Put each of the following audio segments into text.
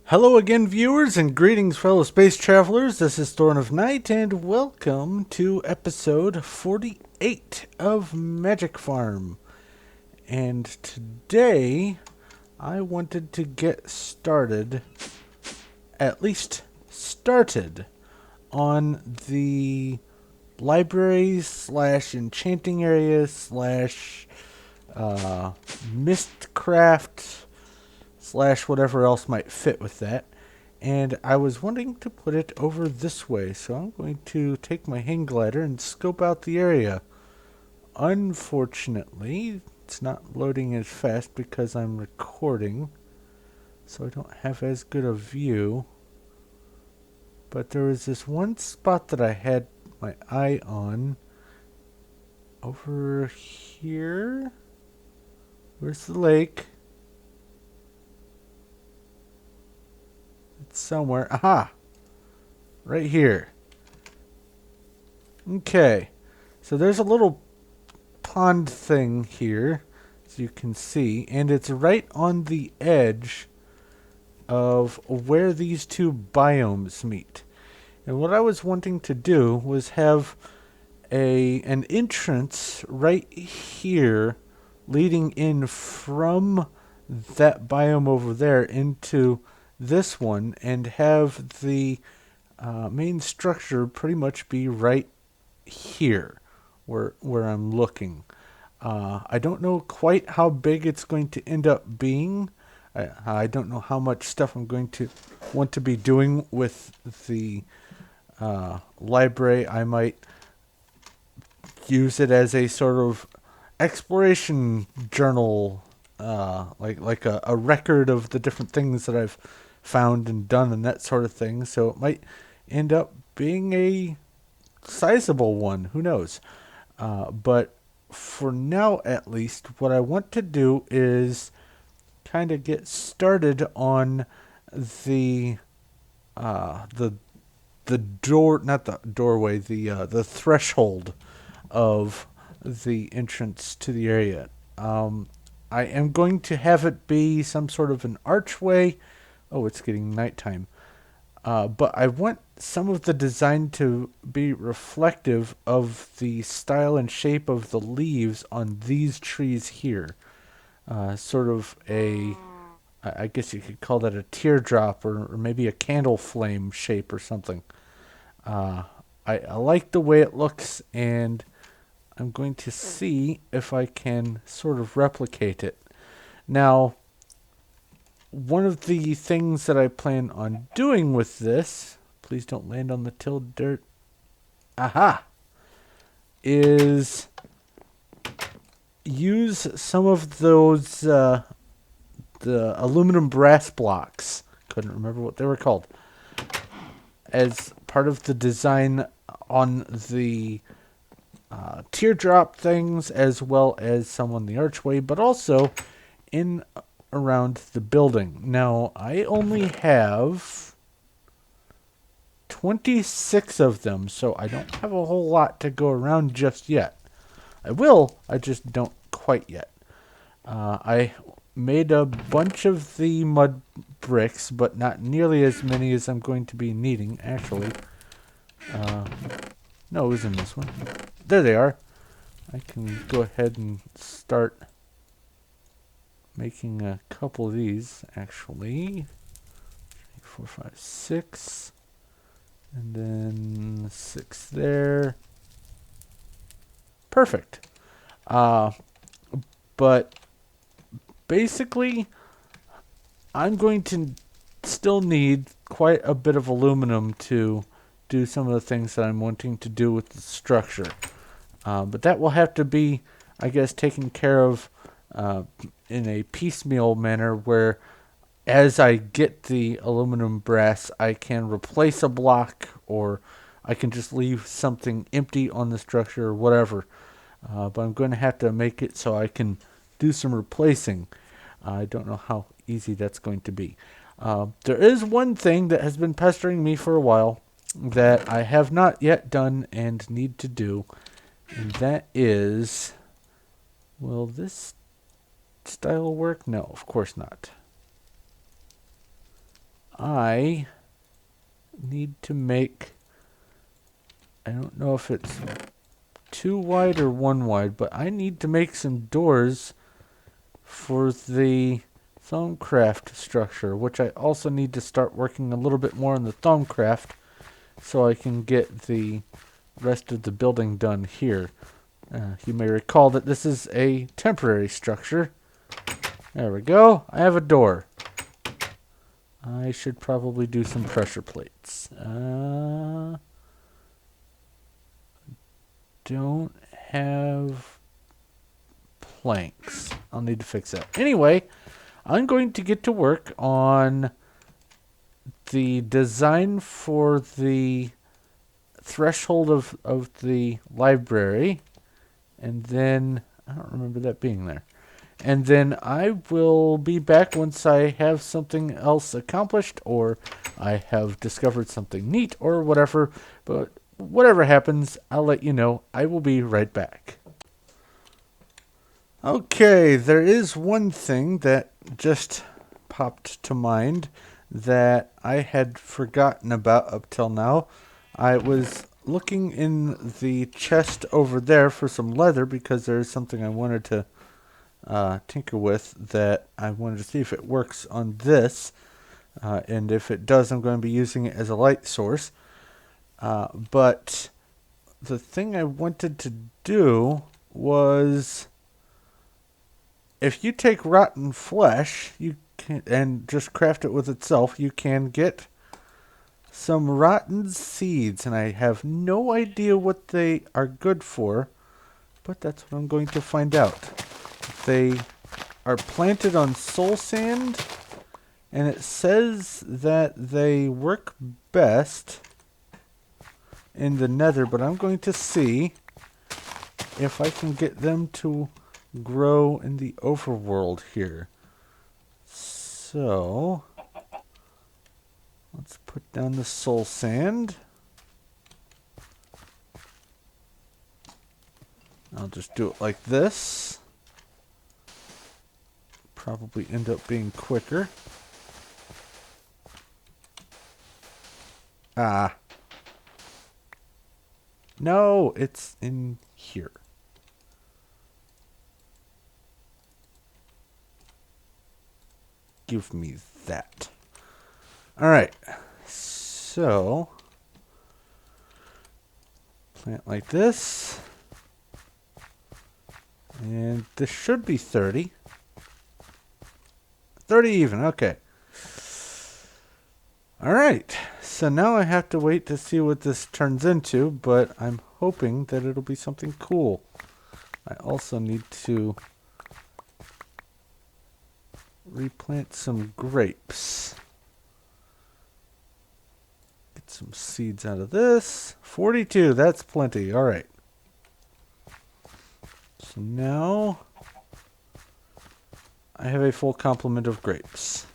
Hello again, viewers, and greetings, fellow space travelers. This is Thorn of Night, and welcome to episode 48 of Magic Farm. And today, I wanted to get started, at least started, on the library slash enchanting area slash mistcraft slash whatever else might fit with that. And I was wanting to put it over this way, so I'm going to take my hang glider and scope out the area. Unfortunately, it's not loading as fast because I'm recording, so I don't have as good a view. But there was this one spot that I had my eye on. Over here? Where's the lake? It's somewhere. Aha! Right here. Okay. So there's a little pond thing here, as you can see, and it's right on the edge of where these two biomes meet. And what I was wanting to do was have an entrance right here leading in from that biome over there into this one, and have the main structure pretty much be right here where I'm looking. I don't know quite how big it's going to end up being. I don't know how much stuff I'm going to want to be doing with the library. I might use it as a sort of exploration journal, like a record of the different things that I've found and done and that sort of thing. So it might end up being a sizable one. Who knows? But for now, at least, what I want to do is kind of get started on the the door, not the doorway, the threshold of the entrance to the area. I am going to have it be some sort of an archway. Oh, it's getting nighttime. But I want some of the design to be reflective of the style and shape of the leaves on these trees here. Sort of I guess you could call that a teardrop, or maybe a candle flame shape or something. I like the way it looks, and I'm going to see if I can sort of replicate it. Now, one of the things that I plan on doing with this, please don't land on the tilled dirt, aha, is use some of those, the aluminum brass blocks, couldn't remember what they were called, as part of the design on the teardrop things, as well as some on the archway, but also in around the building. Now, I only have 26 of them, so I don't have a whole lot to go around just yet. I will, I just don't quite yet. I made a bunch of the mud bricks, but not nearly as many as I'm going to be needing, actually. No, it was in this one. There they are. I can go ahead and start making a couple of these, actually. 3, 4, 5, 6. And then 6 there. Perfect. But basically, I'm going to still need quite a bit of aluminum to do some of the things that I'm wanting to do with the structure. But that will have to be, I guess, taken care of in a piecemeal manner, where as I get the aluminum brass, I can replace a block, or I can just leave something empty on the structure, or whatever. But I'm going to have to make it so I can do some replacing. I don't know how easy that's going to be. There is one thing that has been pestering me for a while that I have not yet done and need to do, and that is, will this style work? No, of course not. I need to make, I don't know if it's 2 wide or 1 wide, but I need to make some doors for the Thumbcraft structure, which I also need to start working a little bit more on the Thumbcraft so I can get the rest of the building done here. You may recall that this is a temporary structure. There we go. I have a door. I should probably do some pressure plates. Don't have planks. I'll need to fix that. Anyway, I'm going to get to work on the design for the threshold of the library. And then, I don't remember that being there. And then I will be back once I have something else accomplished, or I have discovered something neat, or whatever. But whatever happens, I'll let you know. I will be right back. Okay, there is one thing that just popped to mind that I had forgotten about up till now. I was looking in the chest over there for some leather because there's something I wanted to tinker with that I wanted to see if it works on this. And if it does, I'm going to be using it as a light source. But the thing I wanted to do was, if you take rotten flesh and just craft it with itself, you can get some rotten seeds, and I have no idea what they are good for, but that's what I'm going to find out. They are planted on soul sand, and it says that they work best in the nether, but I'm going to see if I can get them to grow in the overworld here. So let's put down the soul sand. I'll just do it like this. Probably end up being quicker. Ah. No, it's in here. Give me that. Alright. So, plant like this. And this should be 30. 30 even, okay. Alright, so now I have to wait to see what this turns into, but I'm hoping that it'll be something cool. I also need to replant some grapes. Get some seeds out of this. 42, that's plenty, alright. So now I have a full complement of grapes.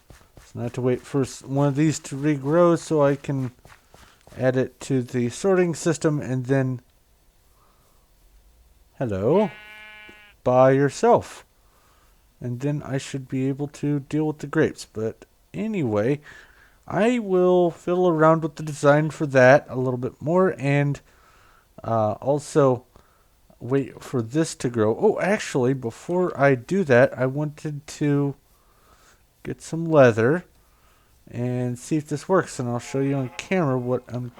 So now I have to wait for one of these to regrow so I can add it to the sorting system, and then, hello, by yourself. And then I should be able to deal with the grapes. But anyway, I will fiddle around with the design for that a little bit more, and also wait for this to grow. Oh, actually, before I do that, I wanted to get some leather and see if this works, and I'll show you on camera what I'm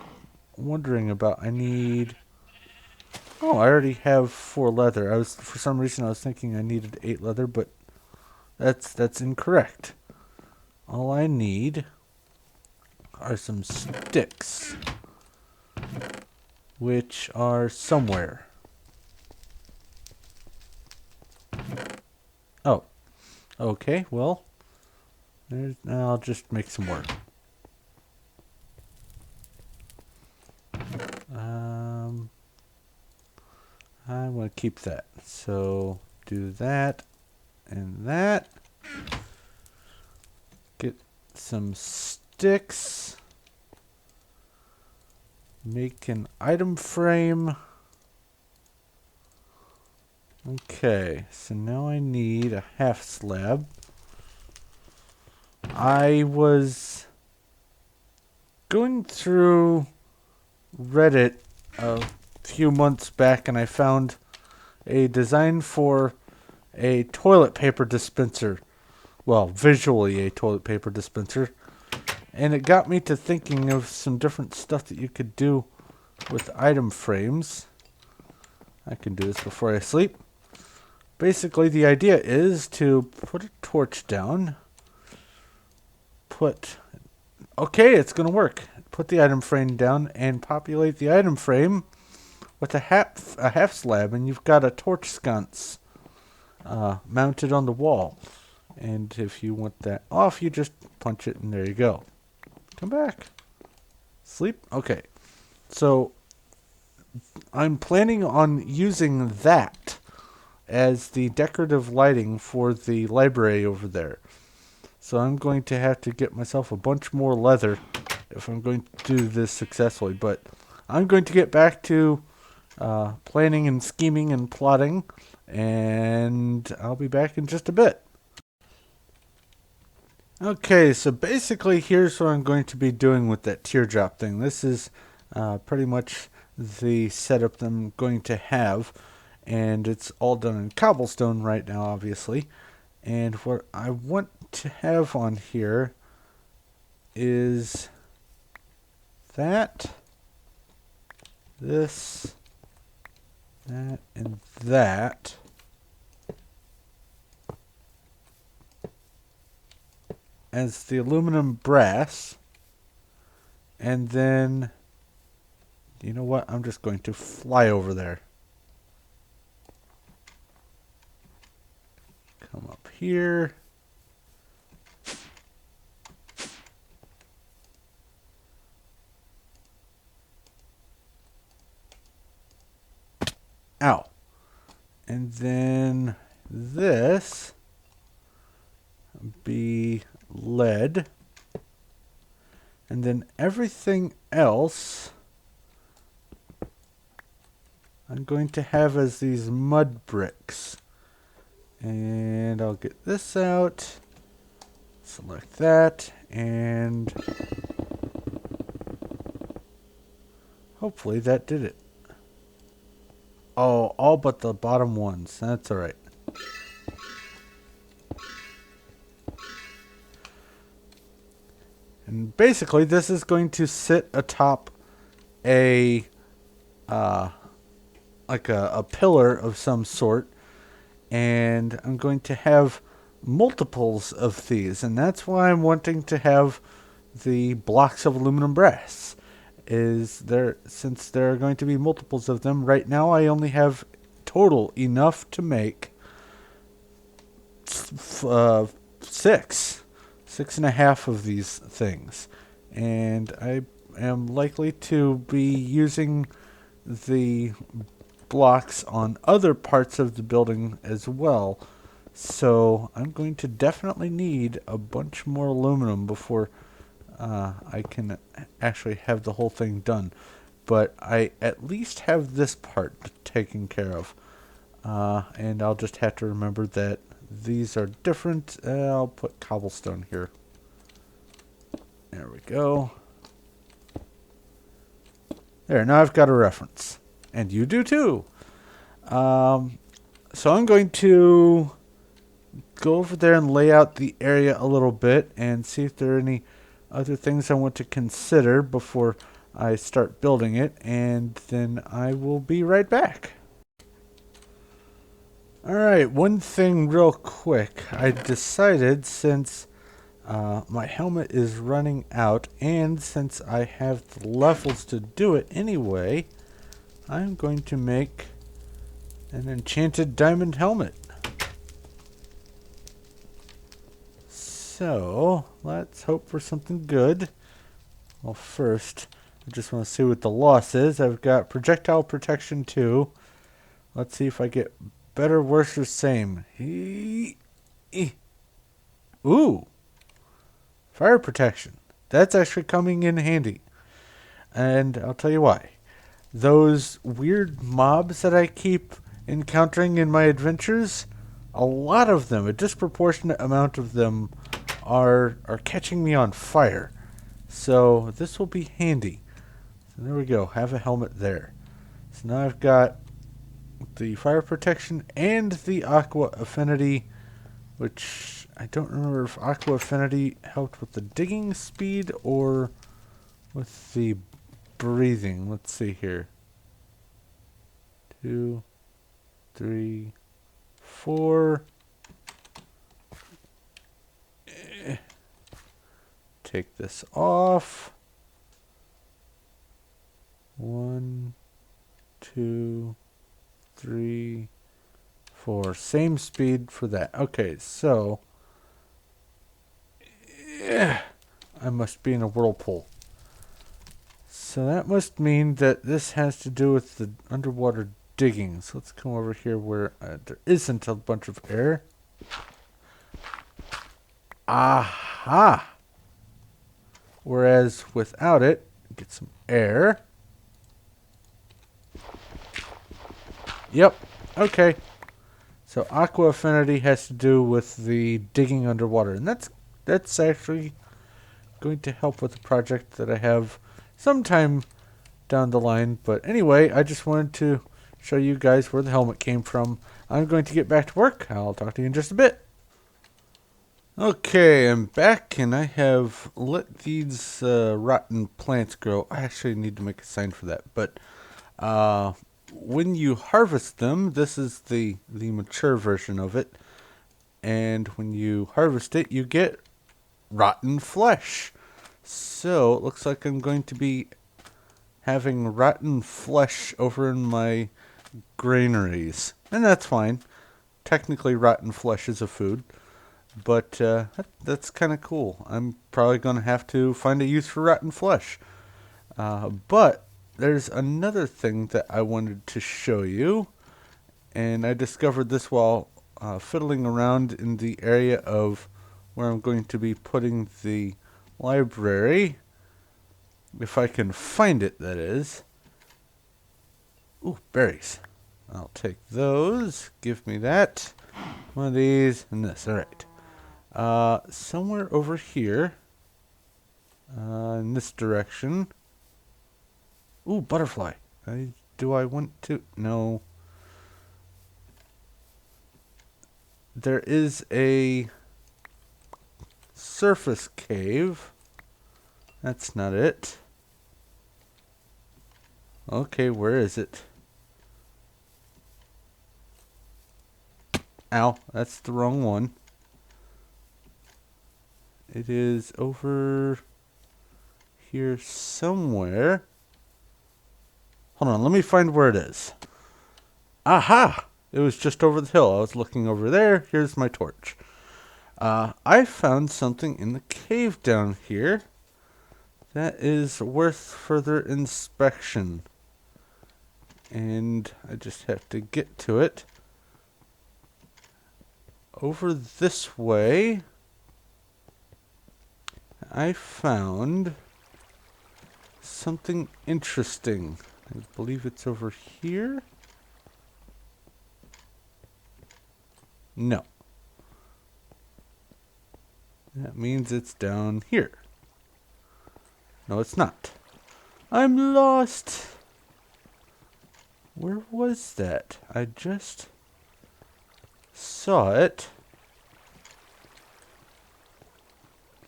wondering about. I need, oh, I already have 4 leather. For some reason I was thinking I needed 8 leather, but that's incorrect. All I need are some sticks, which are somewhere. Oh, okay, well, I'll just make some more. I want to keep that. So do that and that. Get some sticks. Make an item frame. Okay, so now I need a half slab. I was going through Reddit a few months back, and I found a design for a toilet paper dispenser. Well, visually a toilet paper dispenser. And it got me to thinking of some different stuff that you could do with item frames. I can do this before I sleep. Basically, the idea is to put a torch down. Okay, it's going to work. Put the item frame down and populate the item frame with a half slab, and you've got a torch sconce mounted on the wall. And if you want that off, you just punch it, and there you go. Come back. Sleep? Okay. So, I'm planning on using that as the decorative lighting for the library over there. So I'm going to have to get myself a bunch more leather if I'm going to do this successfully. But I'm going to get back to planning and scheming and plotting, and I'll be back in just a bit. Okay, so basically here's what I'm going to be doing with that teardrop thing. This is pretty much the setup that I'm going to have, and it's all done in cobblestone right now, obviously. And what I want to have on here is that, this, that, and that. As the aluminum brass. And then, you know what? I'm just going to fly over there. Come up here. Ow. And then this be lead. And then everything else I'm going to have as these mud bricks. And I'll get this out. Select that. And hopefully that did it. Oh, all but the bottom ones. That's alright. And basically, this is going to sit atop a like a pillar of some sort, and I'm going to have multiples of these, and that's why I'm wanting to have the blocks of aluminum brass. Since there are going to be multiples of them. Right now, I only have total enough to make 6.5 of these things, and I am likely to be using the blocks on other parts of the building as well, so I'm going to definitely need a bunch more aluminum before I can actually have the whole thing done. But I at least have this part taken care of, and I'll just have to remember that these are different. I'll put cobblestone here. There we go. There, now I've got a reference. And you do too. So I'm going to go over there and lay out the area a little bit and see if there are any other things I want to consider before I start building it. And then I will be right back. Alright, one thing real quick. I decided since my helmet is running out, and since I have the levels to do it anyway, I'm going to make an enchanted diamond helmet. So, let's hope for something good. Well, first, I just want to see what the loss is. I've got projectile protection 2. Let's see if I get better, worse, or same. Ooh! Fire protection. That's actually coming in handy. And I'll tell you why. Those weird mobs that I keep encountering in my adventures, a lot of them, a disproportionate amount of them, are catching me on fire. So this will be handy. So there we go. Have a helmet there. So now I've got the fire protection and the aqua affinity, which I don't remember if aqua affinity helped with the digging speed or with the breathing. Let's see here. 2, 3, 4. Take this off. 1, 2, 3, 4. Same speed for that. Okay, so I must be in a whirlpool. So that must mean that this has to do with the underwater digging. So let's come over here where there isn't a bunch of air. Aha! Whereas without it, get some air. Yep. Okay. So aqua affinity has to do with the digging underwater, and that's actually going to help with the project that I have sometime down the line. But anyway, I just wanted to show you guys where the helmet came from. I'm going to get back to work. I'll talk to you in just a bit. Okay, I'm back, and I have let these rotten plants grow. I actually need to make a sign for that, but when you harvest them, this is the mature version of it, and when you harvest it, you get rotten flesh. So it looks like I'm going to be having rotten flesh over in my granaries, and that's fine. Technically, rotten flesh is a food, but that's kind of cool. I'm probably going to have to find a use for rotten flesh. But there's another thing that I wanted to show you, and I discovered this while fiddling around in the area of where I'm going to be putting the library. If I can find it, that is. Ooh, berries. I'll take those. Give me that. One of these and this. Alright. Somewhere over here. In this direction. Ooh, butterfly. Do I want to? No. There is a surface cave. That's not it. Okay, where is it? Ow, that's the wrong one. It is over here somewhere. Hold on, let me find where it is. Aha! It was just over the hill. I was looking over there. Here's my torch. I found something in the cave down here that is worth further inspection. And I just have to get to it. Over this way, I found something interesting. I believe it's over here. No. That means it's down here. No, it's not. I'm lost. Where was that? I just saw it.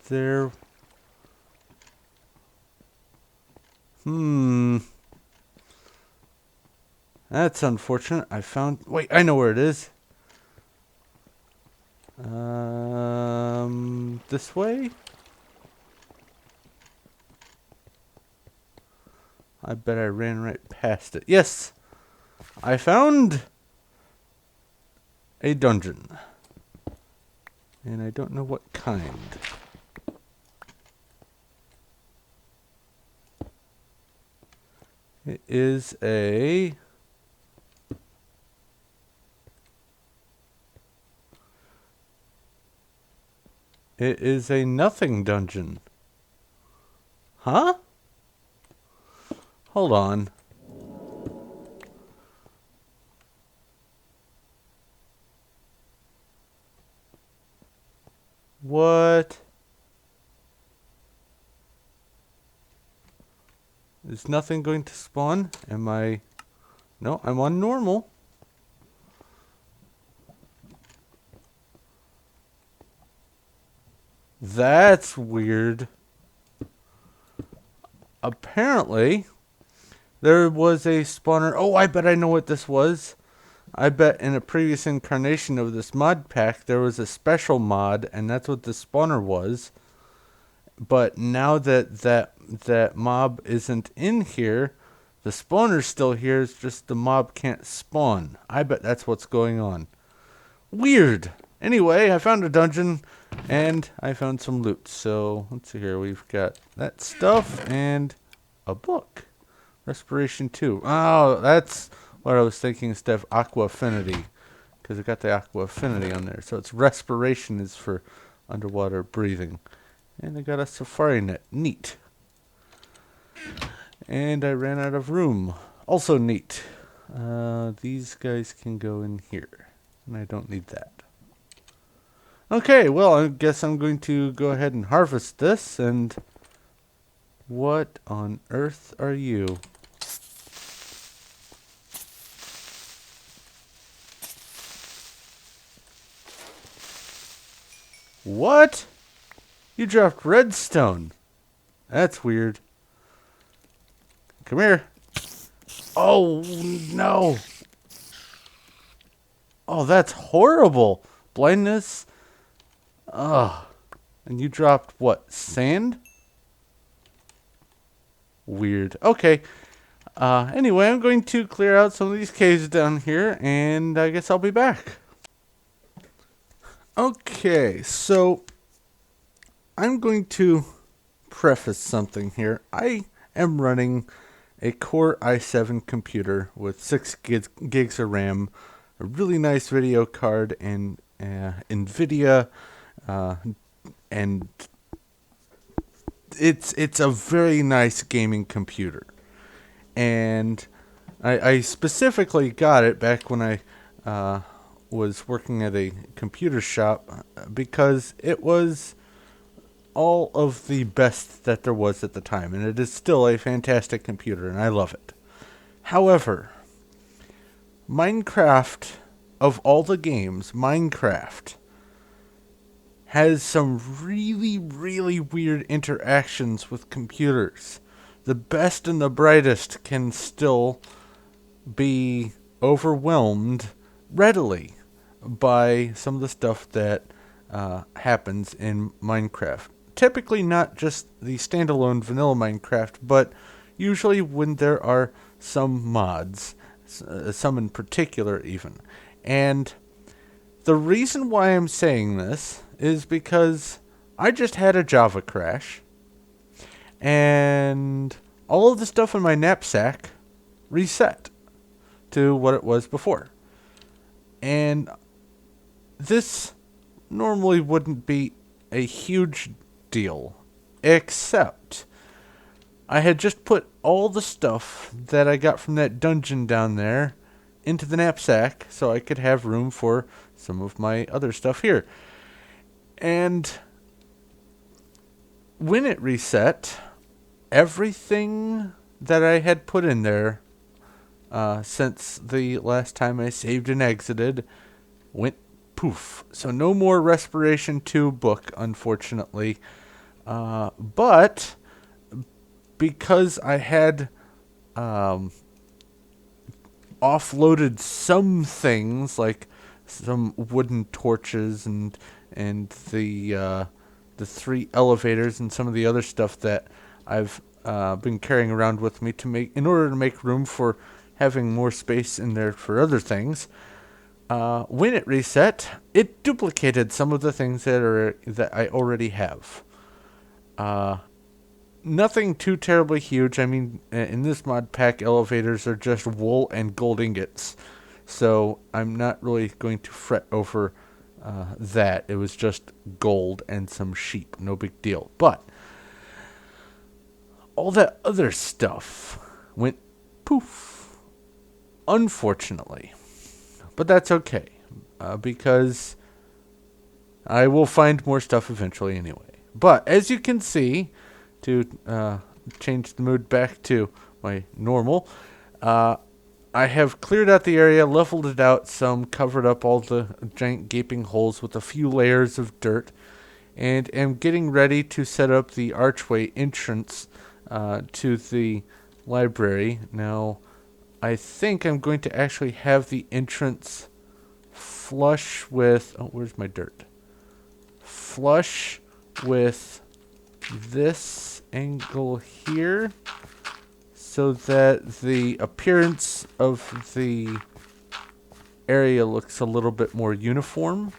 There. That's unfortunate. I found... Wait, I know where it is. This way? I bet I ran right past it. Yes! I found a dungeon. And I don't know what kind. It is a... It is a nothing dungeon. Huh? Hold on. What? Is nothing going to spawn? Am I... No, I'm on normal. That's weird. Apparently, there was a spawner. Oh, I bet I know what this was. I bet in a previous incarnation of this mod pack, there was a special mod, and that's what the spawner was. But now that mob isn't in here, the spawner's still here. It's just the mob can't spawn. I bet that's what's going on. Weird. Anyway, I found a dungeon, and I found some loot. So, let's see here. We've got that stuff and a book. Respiration 2. Oh, that's what I was thinking instead of Aqua Affinity. Because I got the Aqua Affinity on there. So, it's respiration is for underwater breathing. And I got a safari net. Neat. And I ran out of room. Also neat. These guys can go in here. And I don't need that. Okay, well, I guess I'm going to go ahead and harvest this. And what on earth are you? What? You dropped redstone. That's weird. Come here. Oh, no. Oh, that's horrible. Blindness. Ugh. And you dropped what? Sand? Weird. Okay. Anyway, I'm going to clear out some of these caves down here, and I guess I'll be back. Okay, so I'm going to preface something here. I am running a Core i7 computer with 6 gigs of RAM, a really nice video card, and NVIDIA, and it's a very nice gaming computer. And I specifically got it back when I was working at a computer shop because it was all of the best that there was at the time, and it is still a fantastic computer, and I love it. However, Minecraft, of all the games, Minecraft has some really, really weird interactions with computers. The best and the brightest can still be overwhelmed readily by some of the stuff that happens in Minecraft. Typically not just the standalone vanilla Minecraft, but usually when there are some mods, some in particular even. And the reason why I'm saying this is because I just had a Java crash, and all of the stuff in my knapsack reset to what it was before. And this normally wouldn't be a huge deal, except I had just put all the stuff that I got from that dungeon down there into the knapsack so I could have room for some of my other stuff here. And when it reset, everything that I had put in there since the last time I saved and exited went poof. So no more Respiration 2 book, unfortunately. But because I had offloaded some things, like some wooden torches and the 3 elevators and some of the other stuff that I've been carrying around with me in order to make room for having more space in there for other things. When it reset, it duplicated some of the things that I already have. Nothing too terribly huge. I mean, in this mod pack, elevators are just wool and gold ingots. So I'm not really going to fret over that. It was just gold and some sheep. No big deal. But all that other stuff went poof, unfortunately. But that's okay, because I will find more stuff eventually anyway. But as you can see, to change the mood back to my normal. Uh, I have cleared out the area, leveled it out some, covered up all the giant gaping holes with a few layers of dirt, and am getting ready to set up the archway entrance to the library. Now, I think I'm going to actually have the entrance flush with... Oh, where's my dirt? Flush with this angle here, so that the appearance of the area looks a little bit more uniform.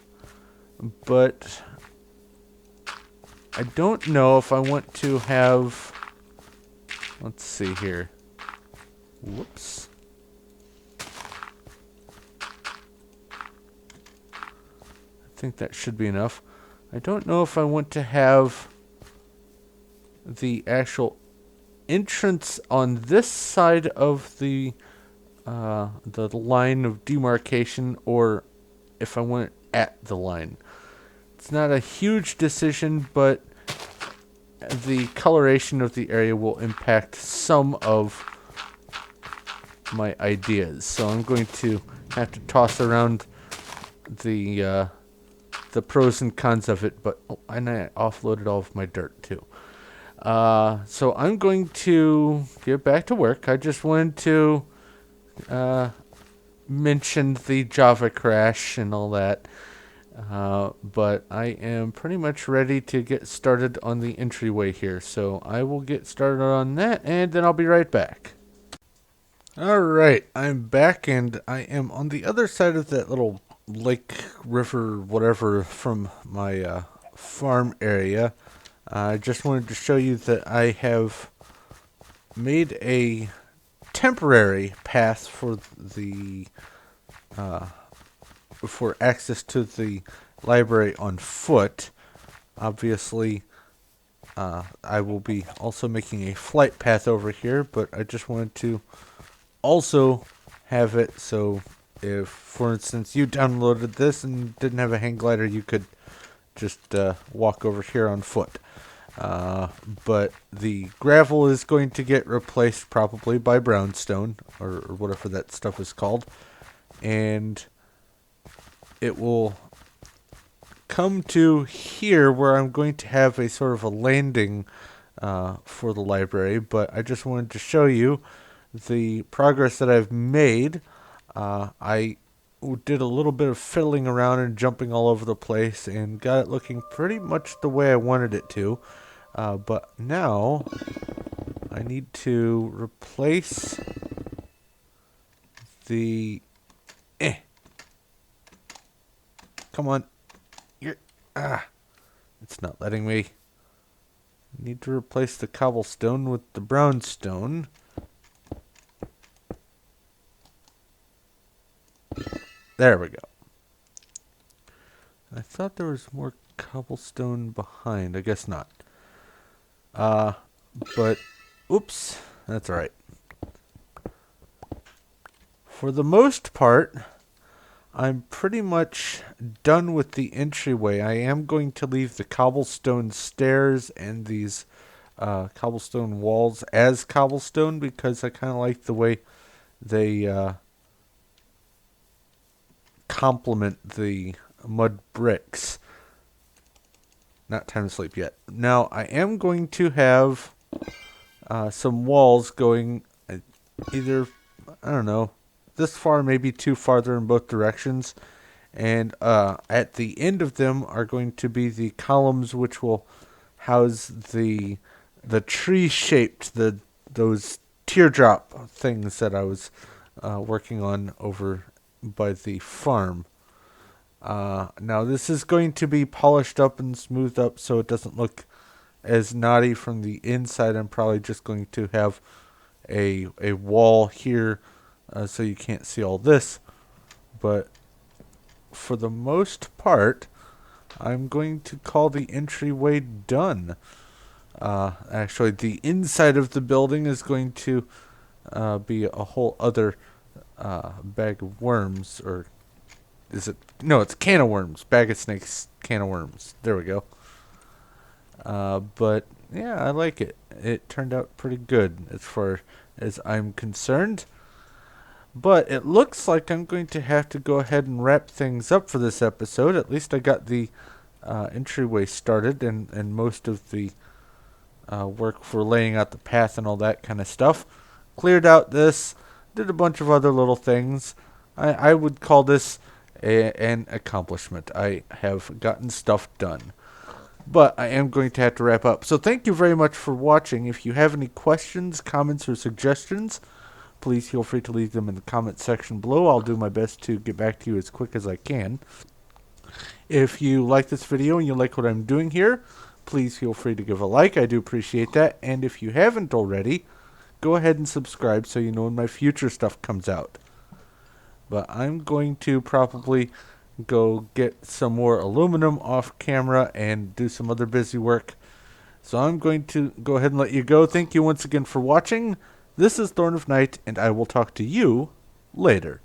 But I don't know if I want to have... Let's see here. Whoops. I think that should be enough. I don't know if I want to have the actual entrance on this side of the line of demarcation, or if I want it at the line. It's not a huge decision, but the coloration of the area will impact some of my ideas. So I'm going to have to toss around the pros and cons of it, but and I offloaded all of my dirt too. So I'm going to get back to work. I just wanted to mention the Java crash and all that. But I am pretty much ready to get started on the entryway here. So I will get started on that, and then I'll be right back. Alright, I'm back, and I am on the other side of that little lake, river, whatever, from my farm area. I just wanted to show you that I have made a temporary path for the for access to the library on foot. Obviously, I will be also making a flight path over here, but I just wanted to also have it so if, for instance, you downloaded this and didn't have a hang glider, you could just walk over here on foot. But the gravel is going to get replaced probably by brownstone, or whatever that stuff is called. And it will come to here where I'm going to have a sort of a landing for the library. But I just wanted to show you the progress that I've made. I did a little bit of fiddling around and jumping all over the place and got it looking pretty much the way I wanted it to. But now I need to replace the... Come on. It's not letting me. I need to replace the cobblestone with the brownstone. There we go. I thought there was more cobblestone behind. I guess not. But, oops, that's all right. For the most part, I'm pretty much done with the entryway. I am going to leave the cobblestone stairs and these cobblestone walls as cobblestone because I kind of like the way they complement the mud bricks. Not time to sleep yet. Now, I am going to have some walls going either, I don't know, this far, maybe too farther in both directions. And at the end of them are going to be the columns which will house the tree-shaped, those teardrop things that I was working on over by the farm. Now this is going to be polished up and smoothed up so it doesn't look as naughty from the inside. I'm probably just going to have a wall here so you can't see all this. But for the most part, I'm going to call the entryway done. Actually, the inside of the building is going to be a whole other bag of worms, or is it? No, it's can of worms. Bag of snakes, can of worms. There we go. But yeah, I like it. it turned out pretty good as far as I'm concerned. But it looks like I'm going to have to go ahead and wrap things up for this episode. At least I got the entryway started and most of the work for laying out the path and all that kind of stuff. Cleared out this, did a bunch of other little things. I would call this an accomplishment. I have gotten stuff done. But I am going to have to wrap up. So thank you very much for watching. If you have any questions, comments, or suggestions, please feel free to leave them in the comment section below. I'll do my best to get back to you as quick as I can. If you like this video and you like what I'm doing here, please feel free to give a like. I do appreciate that. And if you haven't already, go ahead and subscribe so you know when my future stuff comes out. But I'm going to probably go get some more aluminum off camera and do some other busy work. So I'm going to go ahead and let you go. Thank you once again for watching. This is Thorn of Night, and I will talk to you later.